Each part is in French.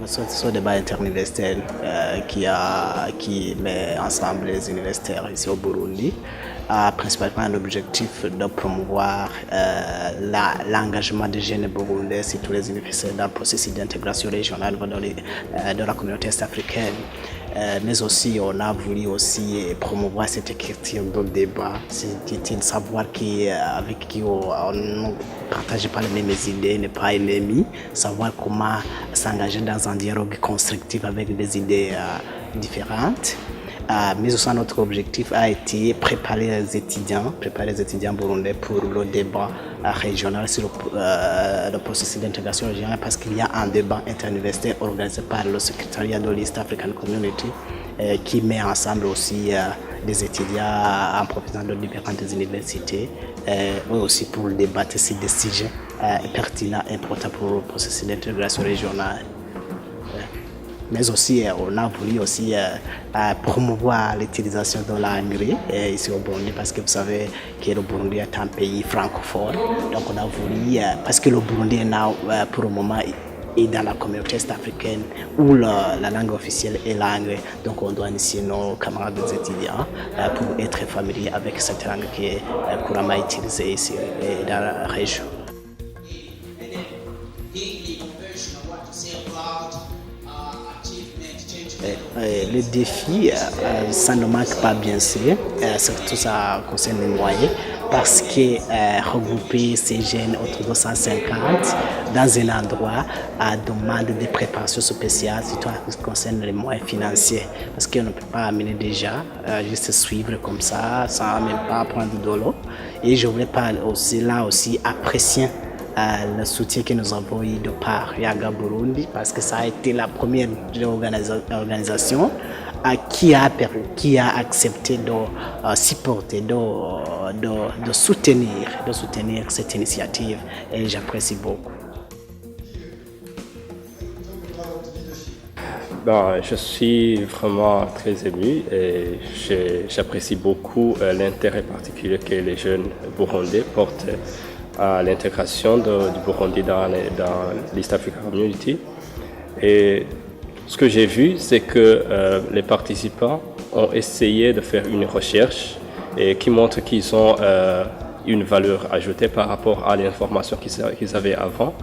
Ce débat interuniversitaire qui met ensemble les universitaires ici au Burundi a principalement l'objectif de promouvoir l'engagement des jeunes burundais, surtout les universitaires, dans le processus d'intégration régionale de la communauté est-africaine. Mais aussi, on a voulu aussi promouvoir cette écriture de débat, c'est-à-dire savoir avec qui on ne partage pas les mêmes idées, n'est pas ennemi, savoir comment s'engager dans un dialogue constructif avec des idées différentes. Mais aussi notre objectif a été préparer les étudiants burundais pour le débat régional sur le processus d'intégration régionale, parce qu'il y a un débat interuniversitaire organisé par le secrétariat de l'East African Community qui met ensemble aussi des étudiants en provenance de différentes universités, aussi pour débattre sur des sujets pertinents et importants pour le processus d'intégration régionale. Mais aussi, on a voulu aussi promouvoir l'utilisation de l'anglais ici au Burundi, parce que vous savez que le Burundi est un pays francophone. Donc on a voulu, parce que le Burundi est là, pour le moment, est dans la communauté est-africaine où la langue officielle est l'anglais. Donc on doit initier nos camarades étudiants pour être familiers avec cette langue qui est couramment utilisée ici dans la région. Les défis, ça ne manque pas bien sûr, surtout ça concerne les moyens, parce que regrouper ces jeunes autour de 150 dans un endroit demande des préparations spéciales, surtout en ce qui concerne les moyens financiers, parce qu'on ne peut pas amener déjà, juste suivre comme ça, sans même pas prendre de l'eau. Et je voulais pas aussi apprécier le soutien que nous avons eu de par Yaga Burundi, parce que ça a été la première organisation qui a accepté de supporter, de soutenir cette initiative, et j'apprécie beaucoup. Je suis vraiment très ému et j'apprécie beaucoup l'intérêt particulier que les jeunes burundais portent à l'intégration du Burundi dans l'East African Community. Et ce que j'ai vu, c'est que les participants ont essayé de faire une recherche et qui montre qu'ils ont une valeur ajoutée par rapport à l'information qu'ils avaient avant.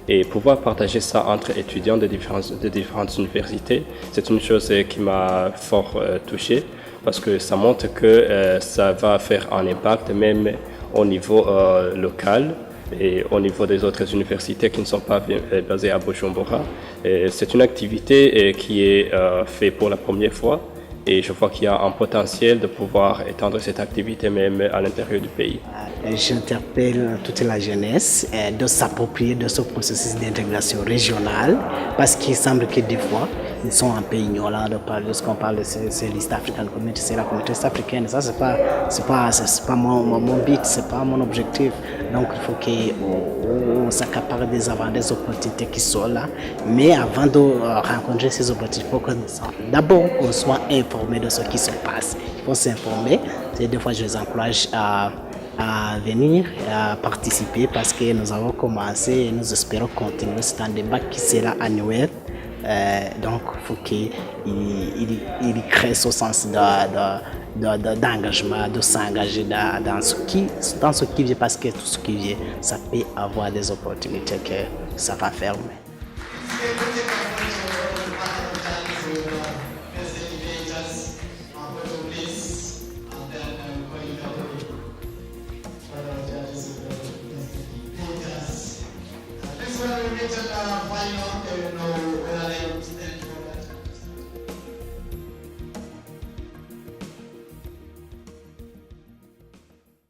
Et pouvoir partager ça entre étudiants de différentes universités, c'est une chose qui m'a fort touché, parce que ça montre que ça va faire un impact même au niveau local et au niveau des autres universités qui ne sont pas basées à Bujumbura. C'est une activité qui est faite pour la première fois, et je vois qu'il y a un potentiel de pouvoir étendre cette activité même à l'intérieur du pays. J'interpelle toute la jeunesse de s'approprier de ce processus d'intégration régionale, parce qu'il semble que des fois, ils sont un peu ignorants de parler de ce qu'on parle, c'est l'East African Community, c'est la communauté est-africaine. Ça, c'est pas mon but, c'est pas mon objectif. Donc, il faut qu'on s'accapare des opportunités qui sont là. Mais avant de rencontrer ces opportunités, il faut d'abord qu'on soit informé de ce qui se passe. Il faut s'informer. Des fois, je les encourage à venir, à participer, parce que nous avons commencé et nous espérons continuer. C'est un débat qui sera annuel. Donc, il faut qu'il crée ce sens d'engagement, de s'engager dans ce qui vient, parce que tout ce qui vient, ça peut avoir des opportunités que ça va fermer. Final